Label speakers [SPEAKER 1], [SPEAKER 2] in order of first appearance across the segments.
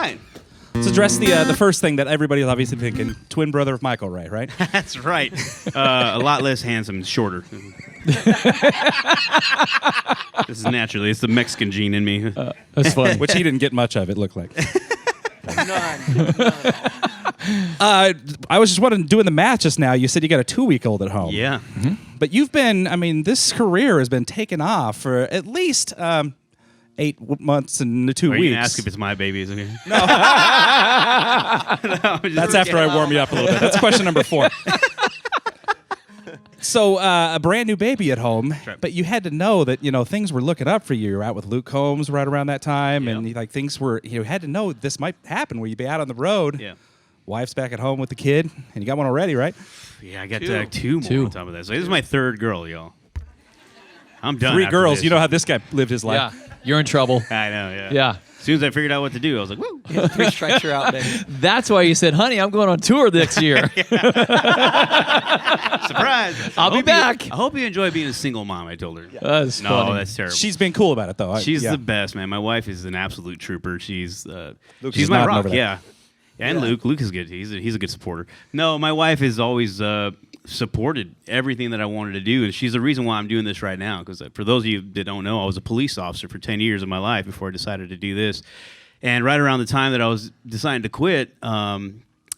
[SPEAKER 1] right.
[SPEAKER 2] Let's address the first thing that everybody's obviously thinking. Twin brother of Michael Ray, right?
[SPEAKER 1] That's right. A lot less handsome, shorter. This is naturally. It's the Mexican gene in me.
[SPEAKER 3] That's funny.
[SPEAKER 2] Which he didn't get much of, it looked like.
[SPEAKER 4] None.
[SPEAKER 2] I was just wondering, doing the math just now, you said you got a 2-week-old at home.
[SPEAKER 1] Yeah.
[SPEAKER 2] But you've been, this career has been taken off for at least 8 months and 2
[SPEAKER 1] Are
[SPEAKER 2] weeks.
[SPEAKER 1] you gonna ask if it's my baby? Isn't it?
[SPEAKER 2] No. That's after I warm you up a little bit. That's question number 4. So a brand new baby at home,
[SPEAKER 1] right.
[SPEAKER 2] but you had to know that things were looking up for you. You were out with Luke Combs right around that time,
[SPEAKER 1] Yep.
[SPEAKER 2] and things were. You had to know this might happen where you'd be out on the road.
[SPEAKER 1] Yeah.
[SPEAKER 2] Wife's back at home with the kid, and you got one already, right?
[SPEAKER 1] Yeah, I got
[SPEAKER 4] 2.
[SPEAKER 1] 2 more on top of that. So this is my 3rd girl, y'all. I'm done.
[SPEAKER 2] 3
[SPEAKER 1] after
[SPEAKER 2] girls.
[SPEAKER 1] this.
[SPEAKER 2] You know how this guy lived his life.
[SPEAKER 3] Yeah, you're in trouble.
[SPEAKER 1] I know. Yeah.
[SPEAKER 3] Yeah.
[SPEAKER 1] As soon as I figured out what to do, I was like, "Woo!"
[SPEAKER 4] 3 strikes you're out, baby.
[SPEAKER 3] That's why you said, honey, I'm going on tour next year.
[SPEAKER 1] Surprise!
[SPEAKER 3] I'll be back.
[SPEAKER 1] I hope you enjoy being a single mom. I told her.
[SPEAKER 3] That's
[SPEAKER 1] No,
[SPEAKER 3] funny.
[SPEAKER 1] that's terrible.
[SPEAKER 2] She's been cool about it, though.
[SPEAKER 1] She's
[SPEAKER 2] yeah.
[SPEAKER 1] the best, man. My wife is an absolute trooper. She's
[SPEAKER 2] Lucas
[SPEAKER 1] she's
[SPEAKER 2] is
[SPEAKER 1] my
[SPEAKER 2] nodding
[SPEAKER 1] rock.
[SPEAKER 2] over there.
[SPEAKER 1] Yeah. And Luke is good. He's a good supporter. No, my wife has always supported everything that I wanted to do, and she's the reason why I'm doing this right now. Because for those of you that don't know, I was a police officer for 10 years of my life before I decided to do this. And right around the time that I was deciding to quit,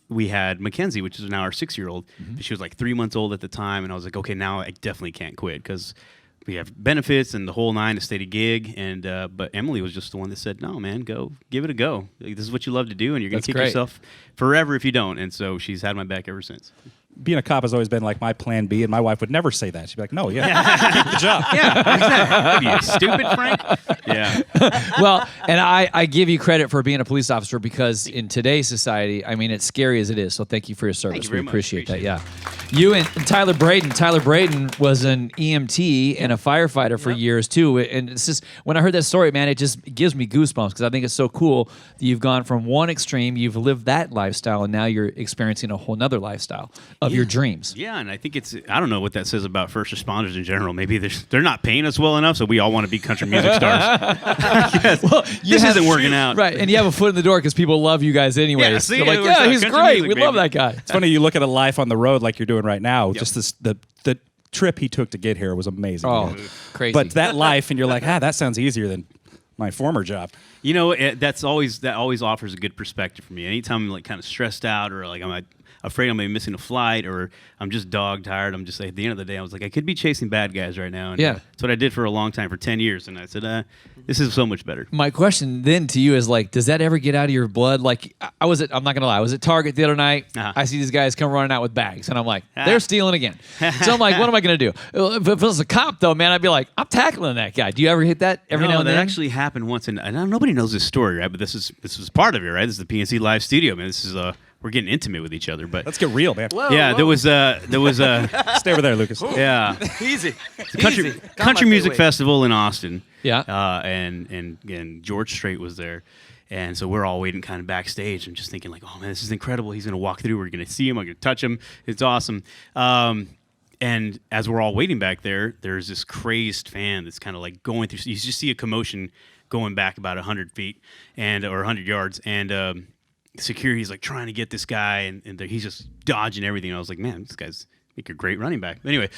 [SPEAKER 1] we had Mackenzie, which is now our 6-year-old. She was like 3 months old at the time, and I was like, okay, now I definitely can't quit because we have benefits and the whole 9 to stay to gig. And but Emily was just the one that said, no, man, go give it a go. Like, this is what you love to do, and you're going to
[SPEAKER 3] That's
[SPEAKER 1] kick
[SPEAKER 3] great.
[SPEAKER 1] yourself forever if you don't. And so she's had my back ever since.
[SPEAKER 2] Being a cop has always been like my plan B, and my wife would never say that. She'd be like, "No, keep the job."
[SPEAKER 1] Yeah, exactly. You stupid, Frank. Yeah.
[SPEAKER 3] Well, and I give you credit for being a police officer because in today's society, it's scary as it is. So thank you for your service.
[SPEAKER 1] you very
[SPEAKER 3] We
[SPEAKER 1] much.
[SPEAKER 3] appreciate that.
[SPEAKER 1] Appreciate
[SPEAKER 3] Yeah. You and Tyler Braden. Tyler Braden was an EMT and a firefighter for years too. And it's just when I heard that story, man, it just gives me goosebumps because I think it's so cool that you've gone from one extreme, you've lived that lifestyle, and now you're experiencing a whole nother lifestyle of your dreams.
[SPEAKER 1] Yeah, and I think I don't know what that says about first responders in general. Maybe they're not paying us well enough, so we all want to be country music stars.
[SPEAKER 3] Well,
[SPEAKER 1] this isn't working out.
[SPEAKER 3] Right, and you have a foot in the door because people love you guys anyways.
[SPEAKER 1] Yeah, see,
[SPEAKER 3] They're like,
[SPEAKER 1] it works
[SPEAKER 3] yeah,
[SPEAKER 1] out.
[SPEAKER 3] he's
[SPEAKER 1] Country
[SPEAKER 3] great.
[SPEAKER 1] music,
[SPEAKER 3] We love
[SPEAKER 1] baby.
[SPEAKER 3] that guy.
[SPEAKER 2] It's funny you look at a life on the road like you're doing right now.
[SPEAKER 1] Yep.
[SPEAKER 2] Just the trip he took to get here was amazing.
[SPEAKER 3] Oh,
[SPEAKER 2] man.
[SPEAKER 3] crazy.
[SPEAKER 2] But that life, and you're like, that sounds easier than my former job.
[SPEAKER 1] You know, that always offers a good perspective for me. Anytime I'm like kind of stressed out or like I'm afraid I'm missing a flight or I'm just dog tired, I'm just like, at the end of the day, I was like, I could be chasing bad guys right now. And
[SPEAKER 3] Yeah.
[SPEAKER 1] that's what I did for a long time, for 10 years. And I said, this is so much better.
[SPEAKER 3] My question then to you is like, does that ever get out of your blood? Like, I'm not gonna lie, I was at Target the other night.
[SPEAKER 1] Uh-huh.
[SPEAKER 3] I see these guys come running out with bags, and I'm like, they're stealing again. So I'm like, what am I gonna do? If it was a cop though, man, I'd be like, I'm tackling that guy. Do you ever hit that every now and
[SPEAKER 1] that
[SPEAKER 3] then?
[SPEAKER 1] actually happened once, and nobody knows this story, right? But this is part of it, right? This is the PNC Live Studio, man. This is we're getting intimate with each other, but
[SPEAKER 2] Let's get real, man.
[SPEAKER 4] Whoa,
[SPEAKER 1] yeah,
[SPEAKER 4] whoa.
[SPEAKER 1] there was
[SPEAKER 2] Stay over there, Lucas.
[SPEAKER 1] yeah,
[SPEAKER 4] Easy.
[SPEAKER 1] country
[SPEAKER 4] Easy. Got
[SPEAKER 1] country
[SPEAKER 4] my
[SPEAKER 1] music
[SPEAKER 4] weight.
[SPEAKER 1] festival in Austin.
[SPEAKER 3] Yeah.
[SPEAKER 1] And George Strait was there. And so we're all waiting kind of backstage and just thinking like, oh man, this is incredible. He's going to walk through. We're going to see him. I'm going to touch him. It's awesome. And as we're all waiting back there, there's this crazed fan that's kind of like going through. You just see a commotion going back about 100 feet or 100 yards. And security's like trying to get this guy. And he's just dodging everything. And I was like, man, this guy's make a great running back. Anyway,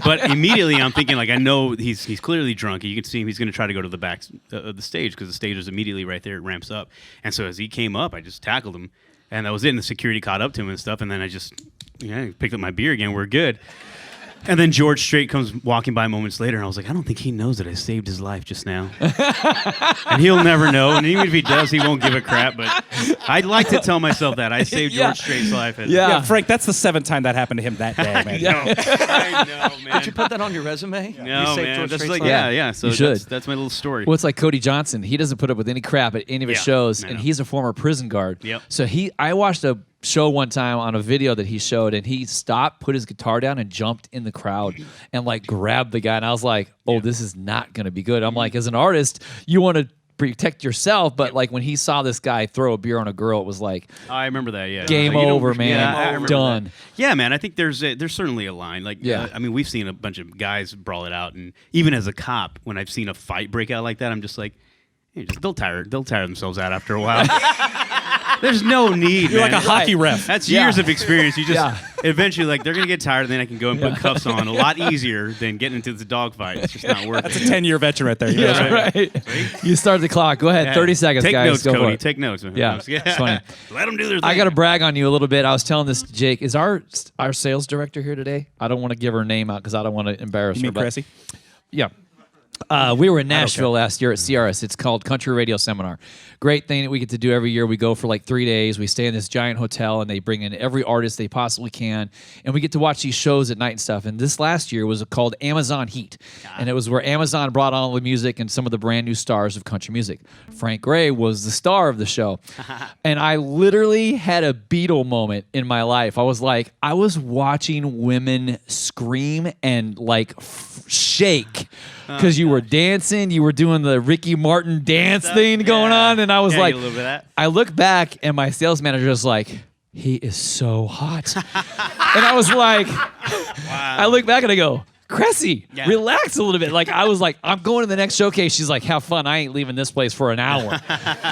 [SPEAKER 1] but immediately I'm thinking like I know he's clearly drunk. You can see him. He's going to try to go to the back of the stage because the stage is immediately right there. It ramps up, and so as he came up, I just tackled him, and that was it. And the security caught up to him and stuff. And then I just picked up my beer again. We're good. And then George Strait comes walking by moments later, and I was like, I don't think he knows that I saved his life just now. And he'll never know. And even if he does, he won't give a crap. But I'd like to tell myself that I saved
[SPEAKER 3] Yeah.
[SPEAKER 1] George Strait's life. And
[SPEAKER 3] Yeah.
[SPEAKER 2] Yeah, Frank, that's the 7th time that happened to him that day, man.
[SPEAKER 1] I know, man.
[SPEAKER 4] Did you put that on your resume?
[SPEAKER 1] No,
[SPEAKER 4] You saved
[SPEAKER 1] man.
[SPEAKER 4] George
[SPEAKER 1] That's
[SPEAKER 4] Strait's
[SPEAKER 1] like,
[SPEAKER 4] life?
[SPEAKER 1] yeah. So
[SPEAKER 3] You should.
[SPEAKER 1] that's my little story.
[SPEAKER 3] Well, it's like Cody Johnson. He doesn't put up with any crap at any of his
[SPEAKER 1] Yeah,
[SPEAKER 3] shows,
[SPEAKER 1] I
[SPEAKER 3] and
[SPEAKER 1] know.
[SPEAKER 3] he's a former prison guard.
[SPEAKER 1] Yep.
[SPEAKER 3] So I watched a show one time on a video that he showed, and he stopped, put his guitar down, and jumped in the crowd and like grabbed the guy. And I was like, oh, this is not going to be good. I'm like, as an artist, you want to protect yourself, but like when he saw this guy throw a beer on a girl, it was like,
[SPEAKER 1] I remember that. Yeah.
[SPEAKER 3] game
[SPEAKER 1] You don't-
[SPEAKER 3] over, man.
[SPEAKER 1] Yeah, I remember
[SPEAKER 3] Done.
[SPEAKER 1] that. Yeah, man. I think there's certainly a line. Like,
[SPEAKER 3] Yeah.
[SPEAKER 1] I mean, we've seen a bunch of guys brawl it out, and even as a cop, when I've seen a fight break out like that, I'm just like, They'll tire themselves out after a while. There's no need.
[SPEAKER 2] You're
[SPEAKER 1] man.
[SPEAKER 2] like a hockey ref.
[SPEAKER 1] That's years of experience. You just
[SPEAKER 3] Yeah.
[SPEAKER 1] eventually like they're gonna get tired, and then I can go and put cuffs on a lot easier than getting into the dogfight. It's just not worth
[SPEAKER 2] That's a
[SPEAKER 1] it.
[SPEAKER 2] 10-year veteran right there. You know,
[SPEAKER 3] Yeah, right. You start the clock. Go ahead.
[SPEAKER 1] Yeah.
[SPEAKER 3] 30 seconds,
[SPEAKER 1] Take
[SPEAKER 3] guys.
[SPEAKER 1] notes,
[SPEAKER 3] Go for
[SPEAKER 1] Cody.
[SPEAKER 3] it.
[SPEAKER 1] Take notes.
[SPEAKER 3] Yeah, it's funny.
[SPEAKER 1] Let them do their thing.
[SPEAKER 3] I got to brag on you a little bit. I was telling this to Jake. Is our sales director here today? I don't want to give her name out because I don't want to embarrass
[SPEAKER 2] You
[SPEAKER 3] her.
[SPEAKER 2] mean
[SPEAKER 3] but-
[SPEAKER 2] Cressy?
[SPEAKER 3] Yeah. We were in Nashville last year at CRS. It's called Country Radio Seminar. Great thing that we get to do every year. We go for like 3 days. We stay in this giant hotel, and they bring in every artist they possibly can. And we get to watch these shows at night and stuff. And this last year was called Amazon Heat. And it was where Amazon brought on all the music and some of the brand new stars of country music. Frank Gray was the star of the show. And I literally had a Beatle moment in my life. I was watching women scream and like shake. Because you were dancing, you were doing the Ricky Martin dance thing going on, and I was like,
[SPEAKER 1] a little bit of that.
[SPEAKER 3] I look back, and my sales manager was like, he is so hot. And I was like, I look back and I go, Cressy, relax a little bit. Like, I was like, I'm going to the next showcase. She's like, have fun. I ain't leaving this place for an hour.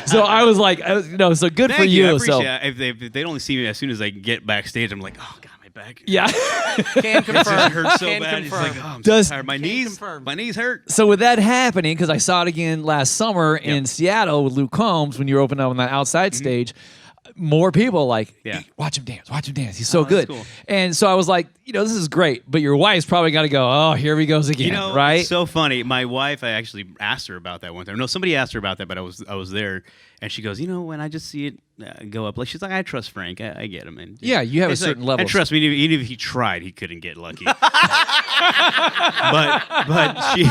[SPEAKER 3] So I was like, so good for
[SPEAKER 1] Thank
[SPEAKER 3] you.
[SPEAKER 1] I
[SPEAKER 3] So
[SPEAKER 1] appreciate it. If they only see me as soon as I get backstage, I'm like, oh god, my back.
[SPEAKER 3] yeah.
[SPEAKER 4] Can
[SPEAKER 1] It just
[SPEAKER 4] confirm.
[SPEAKER 1] hurts so
[SPEAKER 4] Can
[SPEAKER 1] bad. It's
[SPEAKER 4] confirm.
[SPEAKER 1] like, oh, I'm
[SPEAKER 3] Does-
[SPEAKER 1] so tired. My
[SPEAKER 4] Can
[SPEAKER 1] knees
[SPEAKER 4] confirm.
[SPEAKER 1] hurt.
[SPEAKER 3] So with that happening, because I saw it again last summer in Seattle with Luke Combs when you were opening up on that outside stage, more people like,
[SPEAKER 1] Yeah.
[SPEAKER 3] "Hey, watch him dance. He's so good.
[SPEAKER 1] cool.
[SPEAKER 3] And so I was like, this is great, but your wife's probably got to go, oh, here he goes again, right?
[SPEAKER 1] It's so funny. My wife, I actually asked her about that one time. No, somebody asked her about that, but I was there, and she goes, when I just see it go up, like she's like, I trust Frank. I get him. And
[SPEAKER 3] Yeah, you have a
[SPEAKER 1] it's
[SPEAKER 3] certain
[SPEAKER 1] like,
[SPEAKER 3] level.
[SPEAKER 1] And trust me, even if he tried, he couldn't get lucky. but she,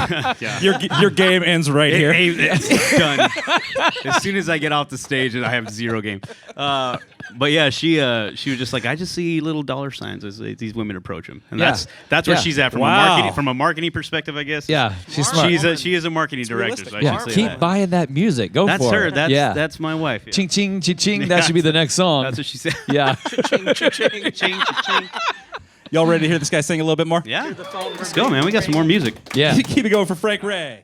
[SPEAKER 2] Your game ends right here.
[SPEAKER 1] it's done. As soon as I get off the stage, I have zero game. But yeah, she was just like, I just see little dollar signs as these women approach him, and
[SPEAKER 3] Yeah.
[SPEAKER 1] that's where
[SPEAKER 3] Yeah.
[SPEAKER 1] she's at
[SPEAKER 2] Wow.
[SPEAKER 1] from a marketing perspective, I guess.
[SPEAKER 3] Yeah, she's smart.
[SPEAKER 1] She is a marketing director. So I
[SPEAKER 3] yeah,
[SPEAKER 1] should say
[SPEAKER 3] keep
[SPEAKER 1] that.
[SPEAKER 3] buying that music. Go
[SPEAKER 1] That's
[SPEAKER 3] for
[SPEAKER 1] her.
[SPEAKER 3] it.
[SPEAKER 1] That's my wife. Yeah.
[SPEAKER 3] Ching, ching, ching, ching. That should be the next song.
[SPEAKER 1] That's what she said.
[SPEAKER 3] Yeah.
[SPEAKER 1] Ching, ching, ching.
[SPEAKER 2] Y'all ready to hear this guy sing a little bit more?
[SPEAKER 1] Yeah. Let's go, man. We got some more music.
[SPEAKER 3] Yeah.
[SPEAKER 2] Keep it going for Frank Ray.